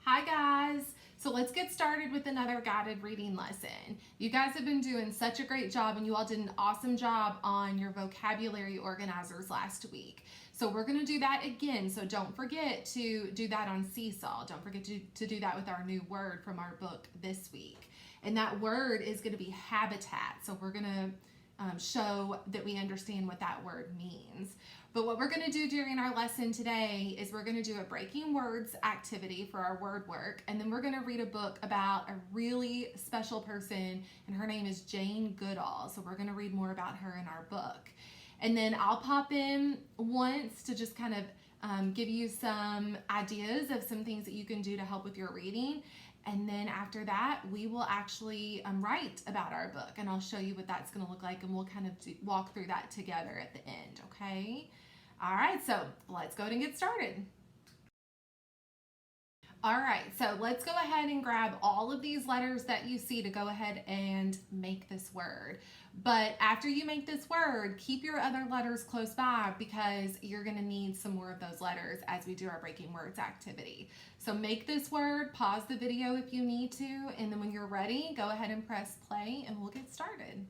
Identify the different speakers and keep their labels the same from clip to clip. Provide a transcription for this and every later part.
Speaker 1: Hi guys! So let's get started with another guided reading lesson. You guys have been doing such a great job and you all did an awesome job on your vocabulary organizers last week. So we're going to do that again. So don't forget to do that on Seesaw. Don't forget to do that with our new word from our book this week. And that word is going to be habitat. So we're going to show that we understand what that word means. But what we're going to do during our lesson today is we're going to do a breaking words activity for our word work, and then we're going to read a book about a really special person, and her name is Jane Goodall. So we're going to read more about her in our book. And then I'll pop in once to just kind of give you some ideas of some things that you can do to help with your reading. And then after that, we will actually write about our book, and I'll show you what that's going to look like, and we'll kind of walk through that together at the end, okay? All right, so let's go ahead and get started. All right, so let's go ahead and grab all of these letters that you see to go ahead and make this word. But after you make this word, keep your other letters close by because you're going to need some more of those letters as we do our breaking words activity. So make this word, pause the video if you need to, and then when you're ready, go ahead and press play and we'll get started.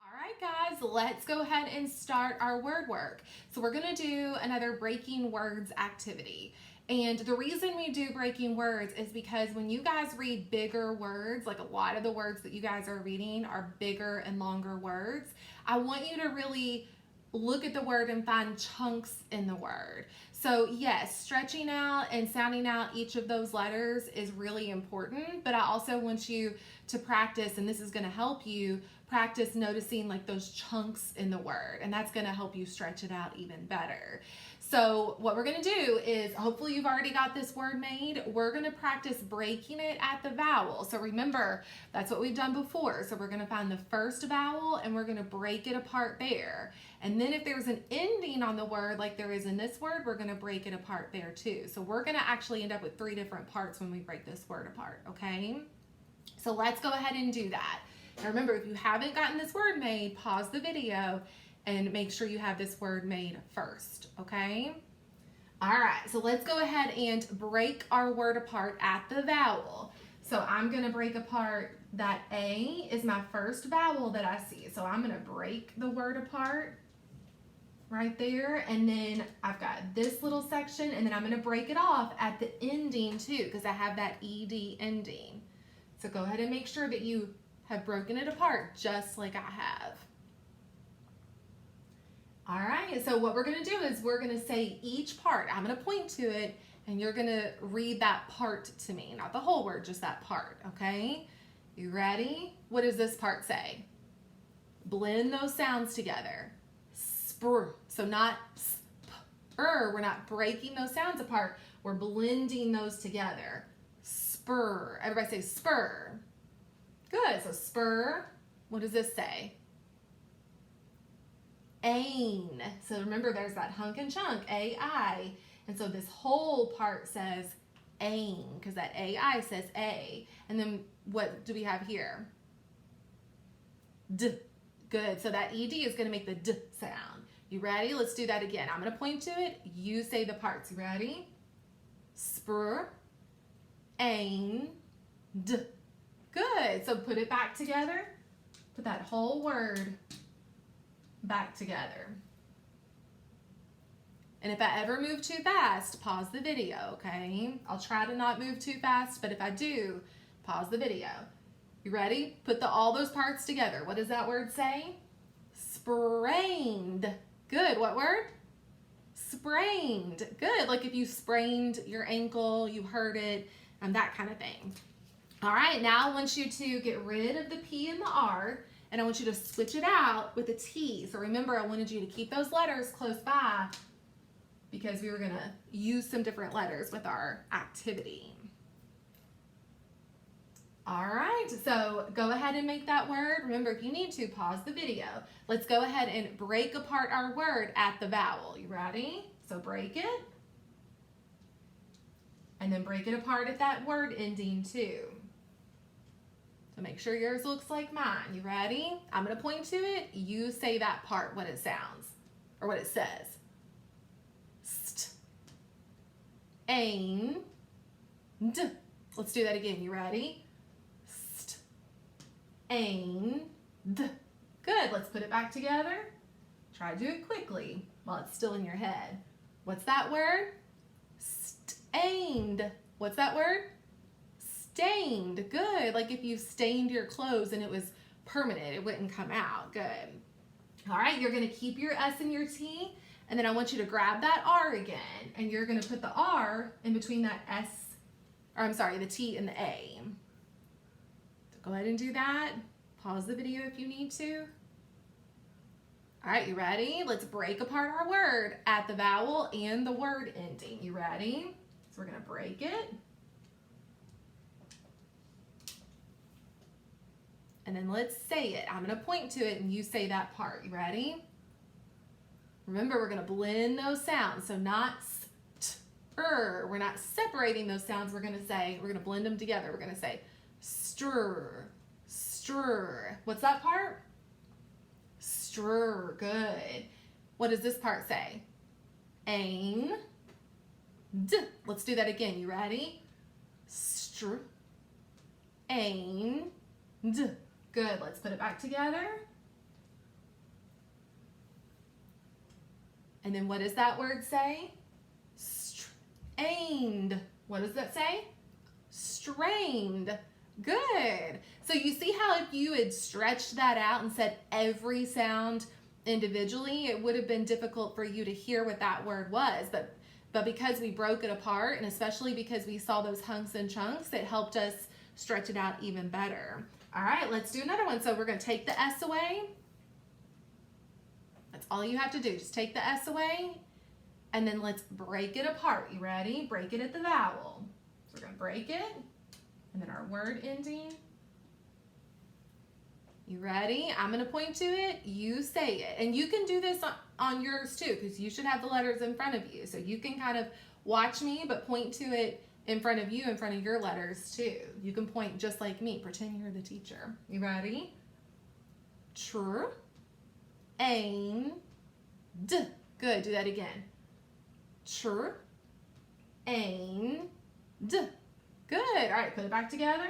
Speaker 1: All right, guys, let's go ahead and start our word work. So we're going to do another breaking words activity. And the reason we do breaking words is because when you guys read bigger words, like a lot of the words that you guys are reading are bigger and longer words, I want you to really look at the word and find chunks in the word. So yes, stretching out and sounding out each of those letters is really important, but I also want you to practice, and this is going to help you practice noticing like those chunks in the word, and that's going to help you stretch it out even better. So what we're going to do is, hopefully you've already got this word made, we're going to practice breaking it at the vowel. So remember, that's what we've done before. So we're going to find the first vowel and we're going to break it apart there. And then if there's an ending on the word like there is in this word, we're going to break it apart there too. So we're going to actually end up with 3 different parts when we break this word apart, okay? So let's go ahead and do that. Now remember, if you haven't gotten this word made, pause the video and make sure you have this word made first, okay? All right, so let's go ahead and break our word apart at the vowel. So I'm gonna break apart that A is my first vowel that I see. So I'm gonna break the word apart right there, and then I've got this little section, and then I'm gonna break it off at the ending too, because I have that ED ending. So go ahead and make sure that you have broken it apart just like I have. All right, so what we're gonna do is we're gonna say each part. I'm gonna point to it and you're gonna read that part to me, not the whole word, just that part, okay? You ready? What does this part say? Blend those sounds together. Spr, so not sp-er, we're not breaking those sounds apart, we're blending those together. Spur, everybody say spur. Good, so spur, what does this say? Ain. So remember there's that hunk and chunk, A-I. And so this whole part says ain, because that A-I says A. And then what do we have here? D. Good, so that ED is gonna make the D sound. You ready? Let's do that again. I'm gonna point to it, you say the parts. You ready? Spr, ain, D. Good, so put it back together. Put that whole word back together. And if I ever move too fast, pause the video, okay? I'll try to not move too fast, but if I do, pause the video. You ready? Put all those parts together. What does that word say? Sprained. Good, what word? Sprained. Good, like if you sprained your ankle, you hurt it, that kind of thing. All right, now I want you to get rid of the P and the R, and I want you to switch it out with a T. So remember, I wanted you to keep those letters close by because we were gonna use some different letters with our activity. All right, so go ahead and make that word. Remember, if you need to, pause the video. Let's go ahead and break apart our word at the vowel. You ready? So break it, and then break it apart at that word ending too. So make sure yours looks like mine. You ready? I'm gonna point to it. You say that part, what it sounds, or what it says. St. Ain. D. Let's do that again. You ready? St. Ain. D. Good. Let's put it back together. Try to do it quickly while it's still in your head. What's that word? Stained. What's that word? Stained. Good. Like if you stained your clothes and it was permanent, it wouldn't come out. Good. All right, you're going to keep your S and your T, and then I want you to grab that R again, and you're going to put the R in between that S, or I'm sorry, the T and the A. So go ahead and do that. Pause the video if you need to. All right, you ready? Let's break apart our word at the vowel and the word ending. You ready? So we're going to break it. And then let's say it. I'm going to point to it and you say that part. You ready? Remember, we're going to blend those sounds. So not st-er. We're not separating those sounds. We're going to blend them together. We're going to say stir, stir. What's that part? Stir. Good. What does this part say? Ain. D. Let's do that again. You ready? Str. Ain. D. Good. Let's put it back together. And then what does that word say? Strained. What does that say? Strained. Good. So you see how if you had stretched that out and said every sound individually, it would have been difficult for you to hear what that word was. But because we broke it apart, and especially because we saw those hunks and chunks, it helped us stretch it out even better. All right, let's do another one. So we're going to take the S away. That's all you have to do. Just take the S away, and then let's break it apart. You ready? Break it at the vowel. So we're going to break it, and then our word ending. You ready? I'm going to point to it. You say it. And you can do this on yours too, because you should have the letters in front of you. So you can kind of watch me, but point to it in front of you, in front of your letters too. You can point just like me. Pretend you're the teacher. You ready? Tr. Ain. D. Good. Do that again. Tr. Ain. D. Good. All right. Put it back together.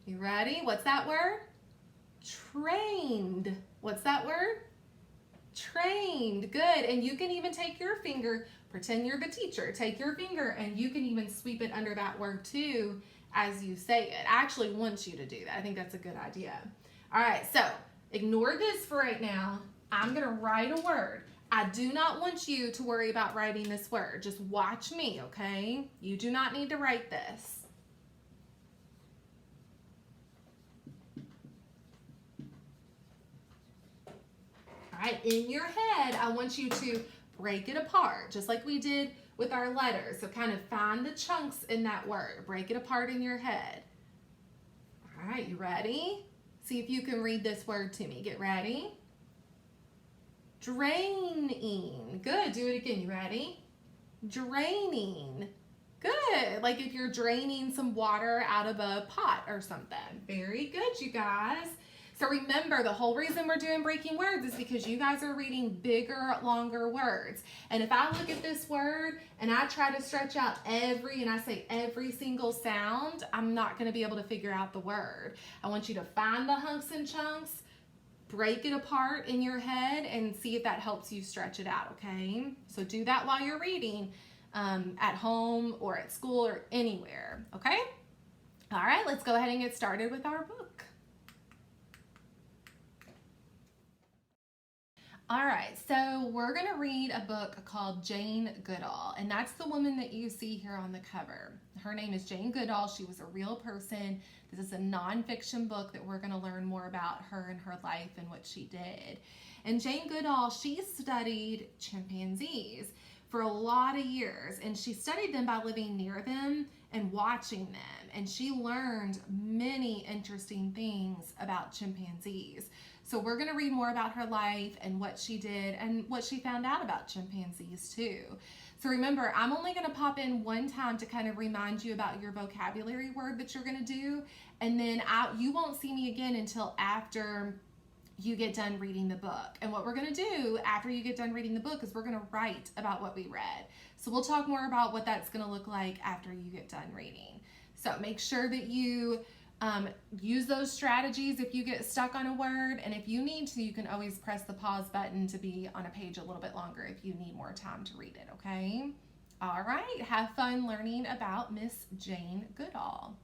Speaker 1: You ready? What's that word? Trained. What's that word? Trained. Good. And you can even take your finger, pretend you're the teacher, take your finger and you can even sweep it under that word too as you say it. I actually want you to do that. I think that's a good idea. All right, so ignore this for right now. I'm going to write a word. I do not want you to worry about writing this word. Just watch me, okay? You do not need to write this. All right, in your head, I want you to break it apart, just like we did with our letters. So kind of find the chunks in that word. Break it apart in your head. All right, you ready? See if you can read this word to me. Get ready. Draining. Good. Do it again. You ready? Draining. Good. Like if you're draining some water out of a pot or something. Very good, you guys. So remember, the whole reason we're doing breaking words is because you guys are reading bigger, longer words. And if I look at this word and I try to stretch out and I say every single sound, I'm not going to be able to figure out the word. I want you to find the hunks and chunks, break it apart in your head, and see if that helps you stretch it out, okay? So do that while you're reading at home or at school or anywhere, okay? All right, let's go ahead and get started with our book. All right, so we're going to read a book called Jane Goodall, and that's the woman that you see here on the cover. Her name is Jane Goodall. She was a real person. This is a nonfiction book that we're going to learn more about her and her life and what she did. And Jane Goodall, she studied chimpanzees for a lot of years, and she studied them by living near them and watching them, and she learned many interesting things about chimpanzees. So we're going to read more about her life and what she did and what she found out about chimpanzees too. So remember, I'm only going to pop in one time to kind of remind you about your vocabulary word that you're going to do, and then you won't see me again until after you get done reading the book. And what we're going to do after you get done reading the book is we're going to write about what we read. So we'll talk more about what that's going to look like after you get done reading. So make sure that you use those strategies if you get stuck on a word. And if you need to, you can always press the pause button to be on a page a little bit longer if you need more time to read it, okay? All right, have fun learning about Miss Jane Goodall.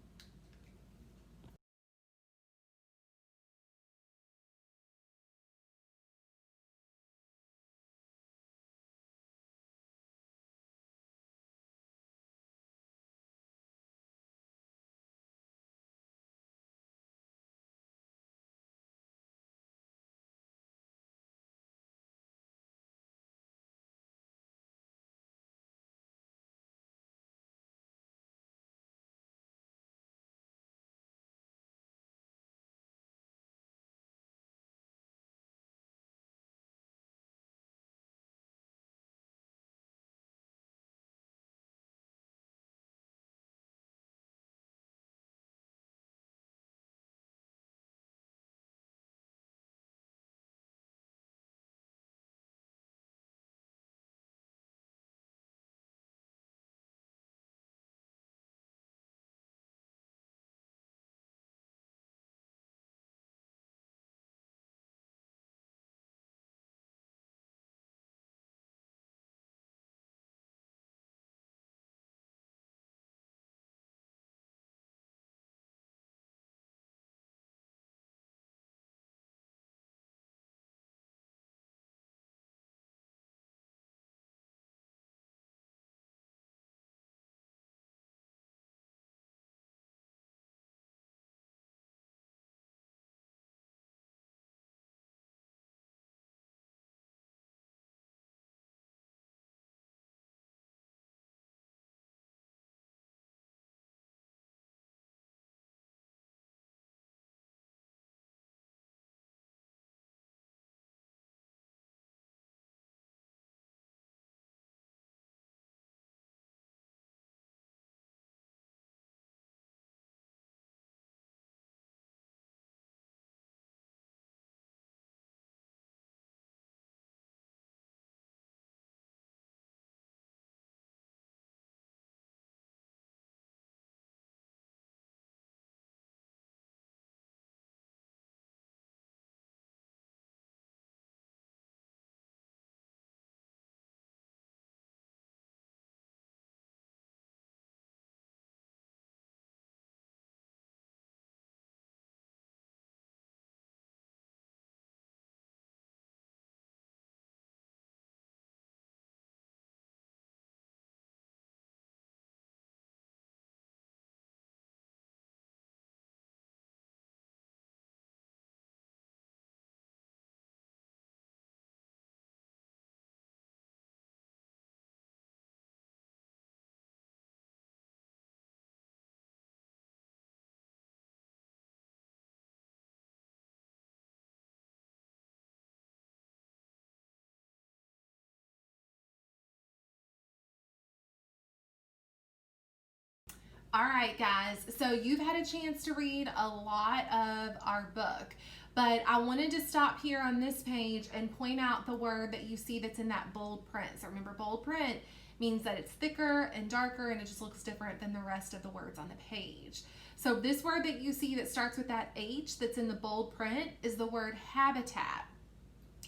Speaker 1: All right, guys, so you've had a chance to read a lot of our book, but I wanted to stop here on this page and point out the word that you see that's in that bold print. So remember, bold print means that it's thicker and darker and it just looks different than the rest of the words on the page. So this word that you see that starts with that H that's in the bold print is the word habitat.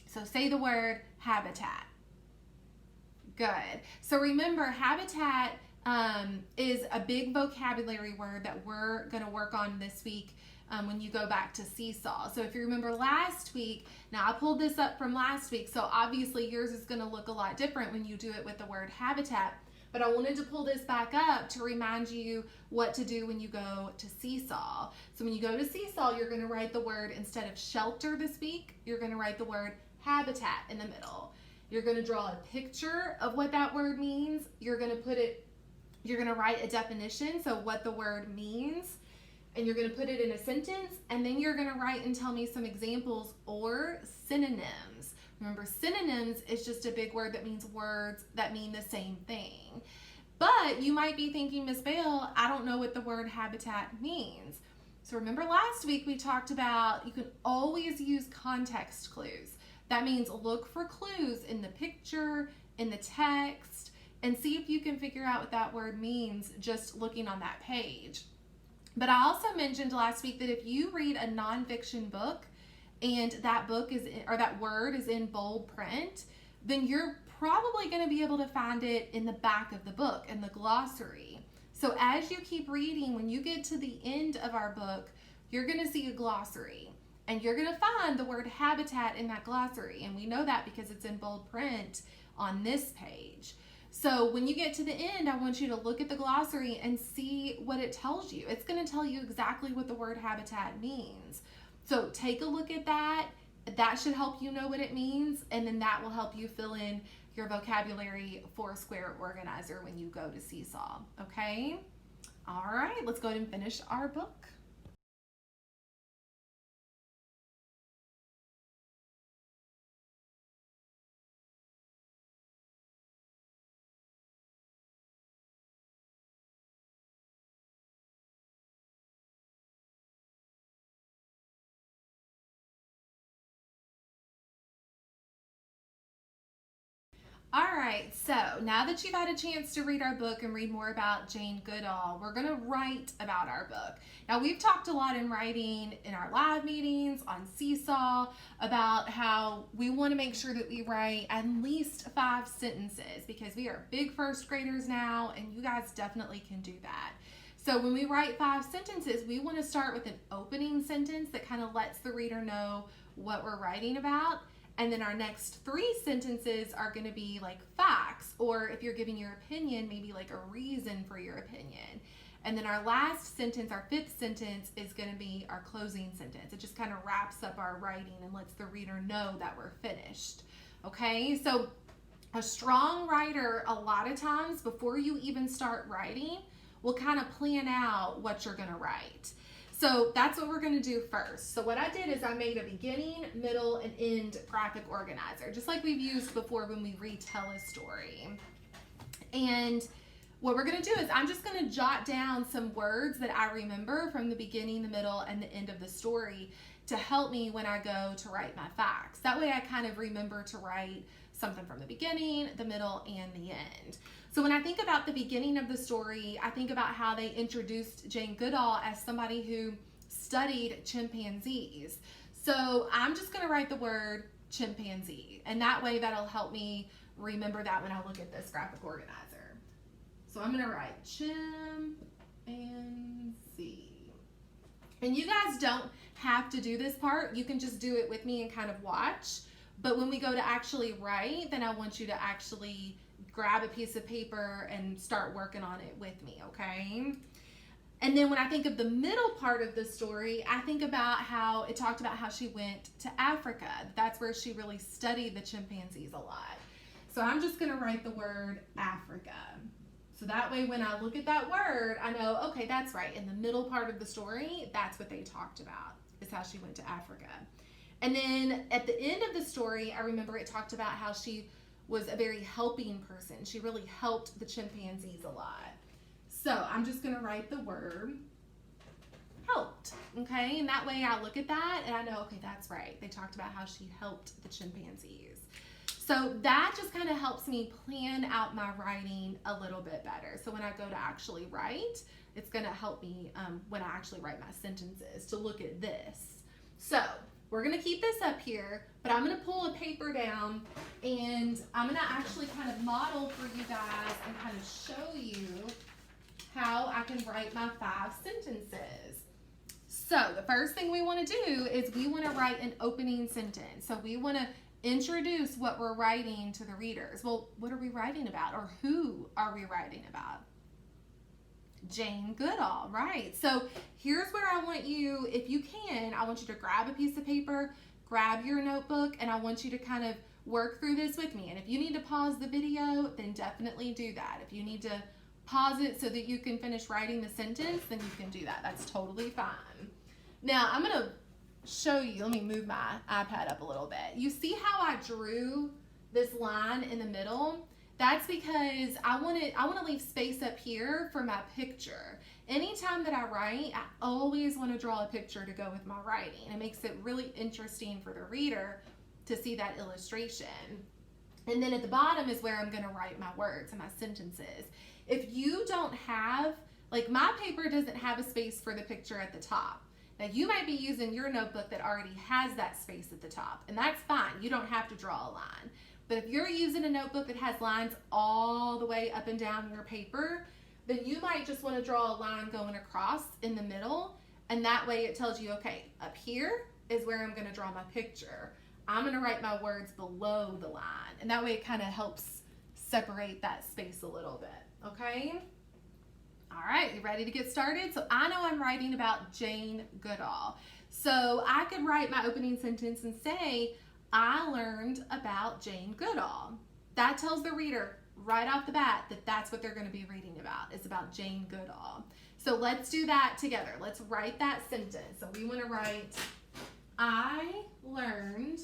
Speaker 1: So say the word habitat. Good. So remember, habitat is a big vocabulary word that we're going to work on this week when you go back to Seesaw. So if you remember last week, now I pulled this up from last week, so obviously yours is going to look a lot different when you do it with the word habitat. But I wanted to pull this back up to remind you what to do when you go to Seesaw. So when you go to Seesaw, you're going to write the word, instead of shelter this week, you're going to write the word habitat in the middle. You're going to draw a picture of what that word means. You're going to write a definition, so what the word means, and you're going to put it in a sentence, and then you're going to write and tell me some examples or synonyms. Remember, synonyms is just a big word that means words that mean the same thing. But you might be thinking, Miss Bell, I don't know what the word habitat means. So remember last week we talked about you can always use context clues. That means look for clues in the picture, in the text, and see if you can figure out what that word means just looking on that page. But I also mentioned last week that if you read a nonfiction book and that book is or that word is in bold print, then you're probably going to be able to find it in the back of the book in the glossary. So as you keep reading, when you get to the end of our book, you're going to see a glossary and you're going to find the word habitat in that glossary. And we know that because it's in bold print on this page. So when you get to the end, I want you to look at the glossary and see what it tells you. It's going to tell you exactly what the word habitat means. So take a look at that. That should help you know what it means, and then that will help you fill in your vocabulary Foursquare organizer when you go to Seesaw, okay? All right, let's go ahead and finish our book. All right, so now that you've had a chance to read our book and read more about Jane Goodall, we're going to write about our book. Now, we've talked a lot in writing in our live meetings on Seesaw about how we want to make sure that we write at least 5 sentences because we are big first graders now, and you guys definitely can do that. So when we write 5 sentences, we want to start with an opening sentence that kind of lets the reader know what we're writing about. And then our next 3 sentences are going to be like facts, or if you're giving your opinion, maybe like a reason for your opinion. And then our last sentence, our 5th sentence, is going to be our closing sentence. It just kind of wraps up our writing and lets the reader know that we're finished. Okay, so a strong writer, a lot of times before you even start writing, will kind of plan out what you're going to write. So that's what we're going to do first. So what I did is I made a beginning, middle, and end graphic organizer, just like we've used before when we retell a story. And what we're going to do is I'm just going to jot down some words that I remember from the beginning, the middle, and the end of the story to help me when I go to write my facts. That way I kind of remember to write something from the beginning, the middle, and the end. So when I think about the beginning of the story, I think about how they introduced Jane Goodall as somebody who studied chimpanzees. So I'm just going to write the word chimpanzee, and that way that'll help me remember that when I look at this graphic organizer. So I'm going to write chimpanzee. And you guys don't have to do this part. You can just do it with me and kind of watch. But when we go to actually write, then I want you to actually grab a piece of paper and start working on it with me, okay? And then when I think of the middle part of the story, I think about how it talked about how she went to Africa. That's where she really studied the chimpanzees a lot. So I'm just going to write the word Africa. So that way when I look at that word, I know, okay, that's right. In the middle part of the story, that's what they talked about, is how she went to Africa. And then at the end of the story, I remember it talked about how she was a very helping person. She really helped the chimpanzees a lot. So I'm just going to write the word helped, okay? And that way I look at that and I know, okay, that's right. They talked about how she helped the chimpanzees. So that just kind of helps me plan out my writing a little bit better. So when I go to actually write, it's going to help me when I actually write my sentences to look at this. So we're going to keep this up here, but I'm going to pull a paper down and I'm going to actually kind of model for you guys and kind of show you how I can write my 5 sentences. So the first thing we want to do is we want to write an opening sentence. So we want to introduce what we're writing to the readers. Well, what are we writing about, or who are we writing about? Jane Goodall, right? So here's where I want you, if you can, I want you to grab a piece of paper, grab your notebook, and I want you to kind of work through this with me. And if you need to pause the video, then definitely do that. If you need to pause it so that you can finish writing the sentence, then you can do that. That's totally fine. Now I'm going to show you, let me move my iPad up a little bit. You see how I drew this line in the middle? That's because I want to leave space up here for my picture. anytime that I write, I always want to draw a picture to go with my writing. It makes it really interesting for the reader to see that illustration. And then at the bottom is where I'm going to write my words and my sentences. If you don't have, like my paper doesn't have a space for the picture at the top. Now you might be using your notebook that already has that space at the top, and that's fine. You don't have to draw a line. But if you're using a notebook that has lines all the way up and down your paper, then you might just want to draw a line going across in the middle, and that way it tells you, okay, up here is where I'm going to draw my picture. I'm going to write my words below the line, and that way it kind of helps separate that space a little bit, okay? All right, you ready to get started? So I know I'm writing about Jane Goodall. So I could write my opening sentence and say, I learned about Jane Goodall. That tells the reader right off the bat that that's what they're going to be reading about. It's about Jane Goodall. So let's do that together. Let's write that sentence. So we want to write, I learned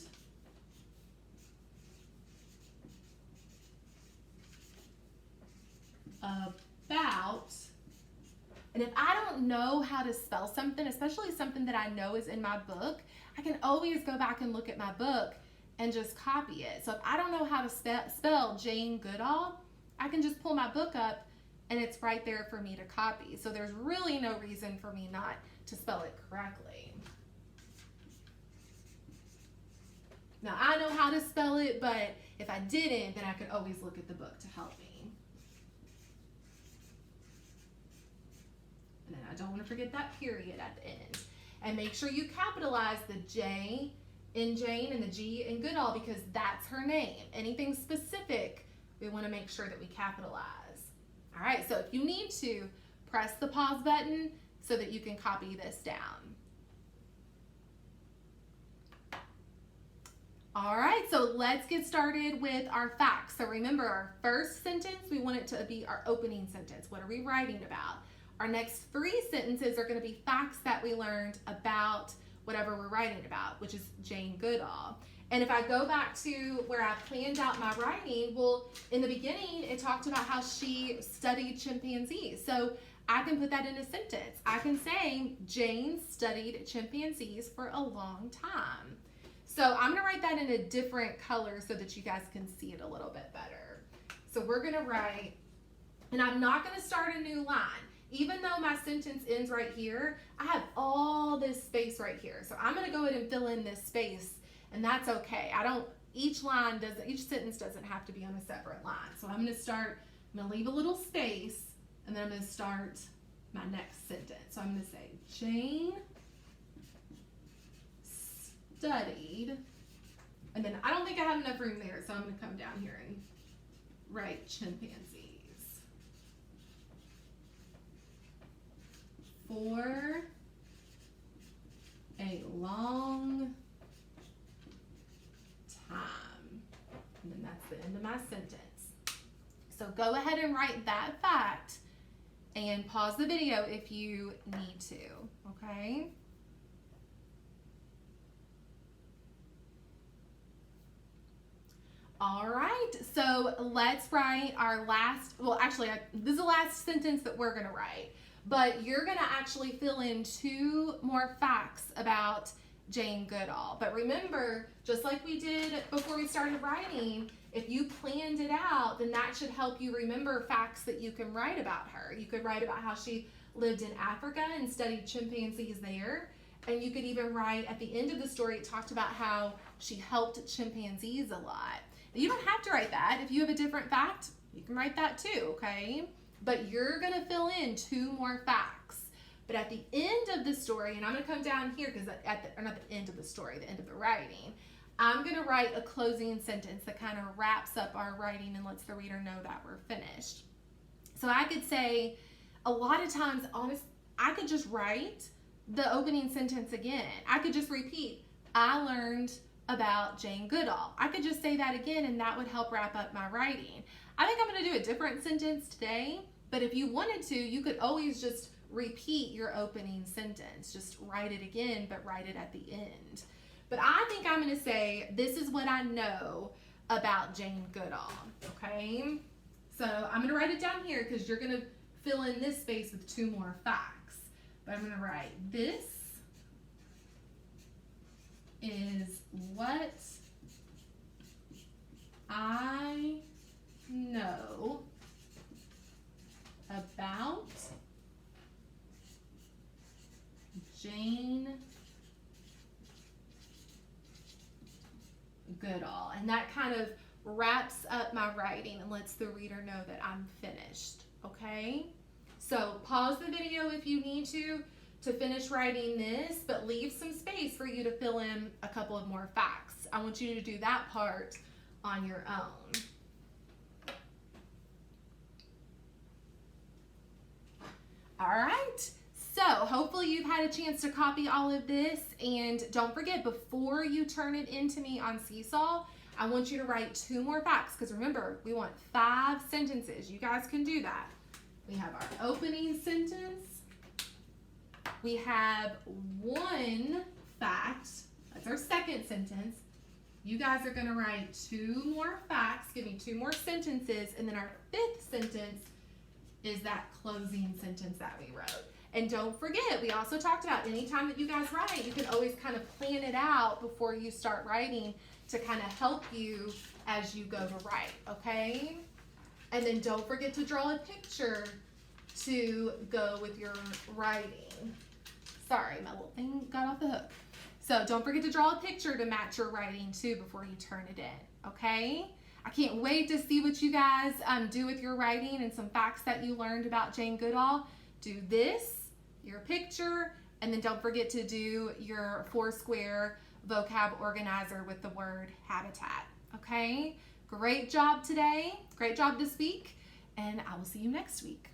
Speaker 1: about, and if I don't know how to spell something, especially something that I know is in my book, I can always go back and look at my book and just copy it. So if I don't know how to spell Jane Goodall, I can just pull my book up and it's right there for me to copy. So there's really no reason for me not to spell it correctly. Now I know how to spell it, but if I didn't, then I could always look at the book to help me. And then I don't want to forget that period at the end. And make sure you capitalize the J in Jane and the G in Goodall because that's her name. Anything specific, we want to make sure that we capitalize. All right, so if you need to, press the pause button so that you can copy this down. All right, so let's get started with our facts. So remember, our first sentence, we want it to be our opening sentence. What are we writing about? Our next 3 sentences are going to be facts that we learned about whatever we're writing about, which is Jane Goodall. And if I go back to where I planned out my writing, well, in the beginning, it talked about how she studied chimpanzees. So I can put that in a sentence. I can say, Jane studied chimpanzees for a long time. So I'm going to write that in a different color so that you guys can see it a little bit better. So we're going to write, and I'm not going to start a new line. Even though my sentence ends right here, I have all this space right here. So I'm going to go ahead and fill in this space, and that's okay. Each sentence doesn't have to be on a separate line. So I'm going to leave a little space, and then I'm going to start my next sentence. So I'm going to say, Jane studied, and then I don't think I have enough room there, so I'm going to come down here and write chimpanzees. For a long time. And then that's the end of my sentence. So go ahead and write that fact and pause the video if you need to, okay? All right, so let's write our last, this is the last sentence that we're gonna write. But you're going to actually fill in 2 more facts about Jane Goodall. But remember, just like we did before we started writing, if you planned it out, then that should help you remember facts that you can write about her. You could write about how she lived in Africa and studied chimpanzees there. And you could even write at the end of the story, it talked about how she helped chimpanzees a lot. You don't have to write that. If you have a different fact, you can write that too, okay? But you're going to fill in 2 more facts. But at the end of the story, and I'm going to come down here because not the end of the story, the end of the writing, I'm going to write a closing sentence that kind of wraps up our writing and lets the reader know that we're finished. So I could say, a lot of times, I could just write the opening sentence again. I could just repeat, I learned about Jane Goodall. I could just say that again and that would help wrap up my writing. I think I'm going to do a different sentence today, but if you wanted to, you could always just repeat your opening sentence. Just write it again, but write it at the end. But I think I'm going to say, this is what I know about Jane Goodall, okay? So I'm going to write it down here because you're going to fill in this space with 2 more facts. But I'm gonna write, this is what I know about Jane Goodall. And that kind of wraps up my writing and lets the reader know that I'm finished, okay? So pause the video if you need to finish writing this, but leave some space for you to fill in a couple of more facts. I want you to do that part on your own. All right, so hopefully you've had a chance to copy all of this, and don't forget, before you turn it into me on Seesaw, I want you to write 2 more facts, because remember, we want 5 sentences. You guys can do that. We have our opening sentence. We have 1 fact. That's our second sentence. You guys are going to write 2 more facts, give me 2 more sentences, and then our 5th sentence is that closing sentence that we wrote. And don't forget, we also talked about anytime that you guys write, you can always kind of plan it out before you start writing to kind of help you as you go to write, okay? And then don't forget to draw a picture to go with your writing. Sorry, my little thing got off the hook. So don't forget to draw a picture to match your writing too before you turn it in, okay? I can't wait to see what you guys do with your writing and some facts that you learned about Jane Goodall. Do this, your picture, and then don't forget to do your 4-square vocab organizer with the word habitat, okay? Great job today, great job this week, and I will see you next week.